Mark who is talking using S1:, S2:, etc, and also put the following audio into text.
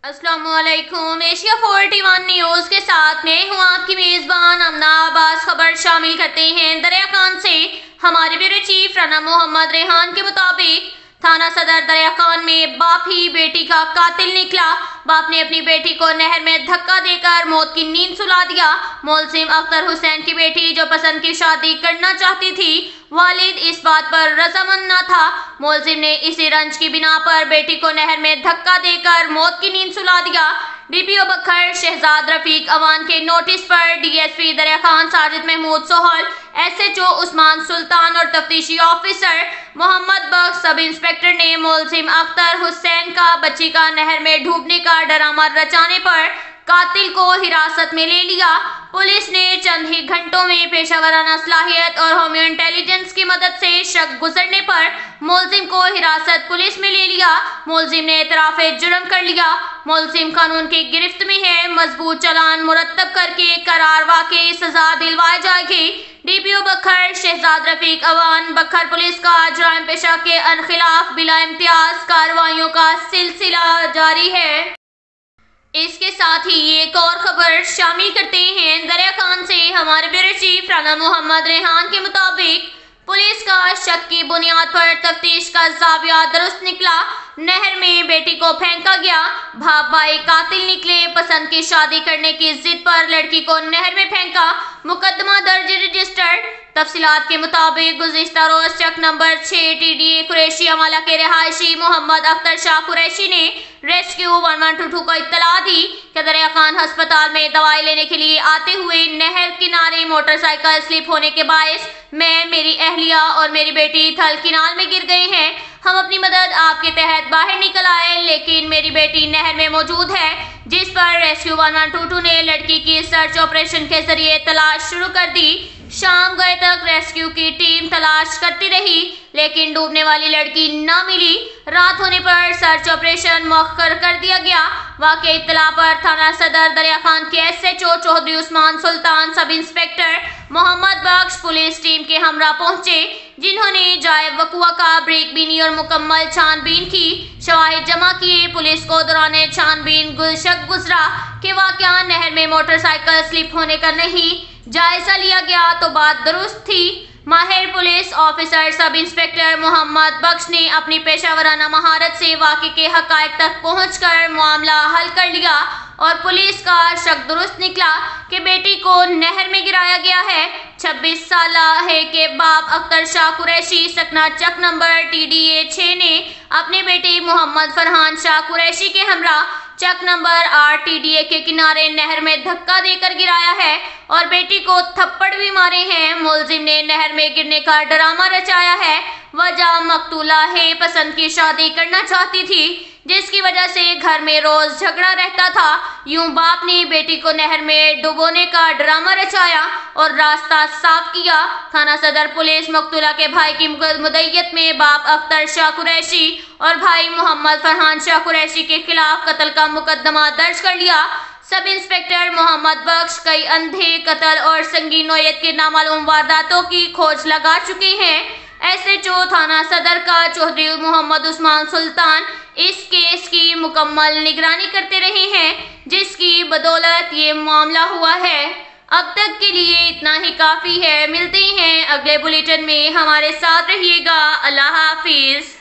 S1: अस्सलाम वालेकुम। Asia 41 news के साथ मैं हूं आपकी मेजबान अमना अब्बास। खबर शामिल करते हैं दरिया खान से। हमारे ब्यूरो चीफ राना मोहम्मद रेहान के मुताबिक थाना सदर दरिया खान में बाप ही बेटी का कातिल निकला। बाप ने अपनी बेटी को नहर में धक्का देकर मौत की नींद सुला दिया। मोलजिम अख्तर हुसैन की बेटी जो पसंद की शादी करना चाहती थी, वालिद इस बात पर रजामंद न था। मोलजिम ने इसी रंज की बिना पर बेटी को नहर में धक्का देकर मौत की नींद सुला दिया। डीपीओ बखर शहजाद रफीक अवान के नोटिस पर डीएसपी दरिया खान साजिद महमूद सोहल, एसएचओ उस्मान सुल्तान और तफ्तीशी ऑफिसर मोहम्मद बख्श सब इंस्पेक्टर ने मोलजिम अख्तर हुसैन का बच्ची का नहर में डूबने का ड्रामा रचाने पर कातिल को हिरासत में ले लिया। पुलिस ने चंद ही घंटों में पेशावराना सलाहियत और होमियो इंटेलिजेंस की मदद से शक गुजरने पर मुलजिम को हिरासत पुलिस में ले लिया। मुलजिम ने एतराफ़े जुर्म कर लिया। मुलजिम कानून की गिरफ्त में है। मजबूत चालान मुरतब करके करार वाकई सजा दिलवाई जाएगी। डीपीओ बखर शहजाद रफीक अवान बखर पुलिस का जराइम पेशा के खिलाफ बिला इम्तियाज कार्रवाइयों का सिलसिला जारी है। इसके साथ ही एक और खबर शामिल करते हैं दरिया खान से। हमारे ब्यूरो चीफ राना मोहम्मद रेहान के मुताबिक पुलिस का शक की बुनियाद पर तफ्तीश का जाविया दुरुस्त निकला। नहर में बेटी को फेंका गया। बाप भाई कातिल निकले। पसंद की शादी करने की जिद पर लड़की को नहर में फेंका। मुकदमा दर्ज रजिस्टर्ड। तफसीलात के मुताबिक गुज़िश्ता रोज चक नंबर 6 टीडीए कुरैशी अमाला के रिहायशी मोहम्मद अख्तर शाह कुरैशी ने रेस्क्यू 1122 को इत्तला दी कि दरिया खान अस्पताल में दवाई लेने के लिए आते हुए नहर किनारे मोटरसाइकिल स्लिप होने के बायस मैं, मेरी अहलिया और मेरी बेटी थल किनाल में गिर गए हैं। हम अपनी मदद आपके तहत बाहर निकल आए, लेकिन मेरी बेटी नहर में मौजूद है, जिस पर रेस्क्यू 1122 ने लड़की की सर्च ऑपरेशन के जरिए तलाश शुरू कर दी। शाम गए तक रेस्क्यू की टीम तलाश करती रही, लेकिन डूबने वाली लड़की न मिली। रात होने पर सर्च ऑपरेशन मौखर कर दिया गया। वाकई इत्तला पर थाना सदर दरिया खान के एसएचओ चौधरी उस्मान सुल्तान, सब इंस्पेक्टर मोहम्मद बख्श पुलिस टीम के हमरा पहुंचे, जिन्होंने जाए वकुआ का ब्रेक बीनी और मुकम्मल छानबीन की। शवाहिद जमा किए। पुलिस को दौरान छानबीन गुलशक गुजरा कि वाकया नहर में मोटरसाइकिल स्लिप होने का नहीं। जायजा लिया गया तो बात दुरुस्त थी। माहिर police officer sub inspector Mohammad Bakhsh ने अपनी पेशावराना महारत से वाक़े के हक़ाइक़ तक पहुंचकर मामला हल कर लिया और पुलिस का शक दुरुस्त निकला कि बेटी को नहर में गिराया गया है। 26 साल है के बाप अख्तर शाह कुरैशी सकना चक नंबर टीडीए 6 ने अपने बेटे मोहम्मद फरहान शाह कुरैशी के हमरा चक नंबर 8 टीडीए के किनारे नहर में धक्का देकर गिराया है और बेटी को थप्पड़ भी मारे हैं। मुलजिम ने नहर में गिरने का ड्रामा रचाया है। वजह मकतूला है पसंद की शादी करना चाहती थी, जिसकी वजह से घर में रोज झगड़ा रहता था। यूं बाप ने बेटी को नहर में डुबोने का ड्रामा रचाया और रास्ता साफ किया। थाना सदर पुलिस मकतूला के भाई की मुद्दत में बाप अख्तर शाह कुरैशी और भाई मोहम्मद फरहान शाह कुरैशी के खिलाफ कत्ल का मुकदमा दर्ज कर लिया। सब इंस्पेक्टर मोहम्मद बख्श कई अंधे कत्ल और संगीन नौयत के नामालूम वारदातों की खोज लगा चुके हैं। एसएचओ थाना सदर का चौधरी मोहम्मद उस्मान सुल्तान इस केस की मुकम्मल निगरानी करते रहे हैं, जिसकी बदौलत ये मामला हुआ है। अब तक के लिए इतना ही काफ़ी है। मिलते हैं अगले बुलेटिन में। हमारे साथ रहिएगा। अल्लाह हाफिज।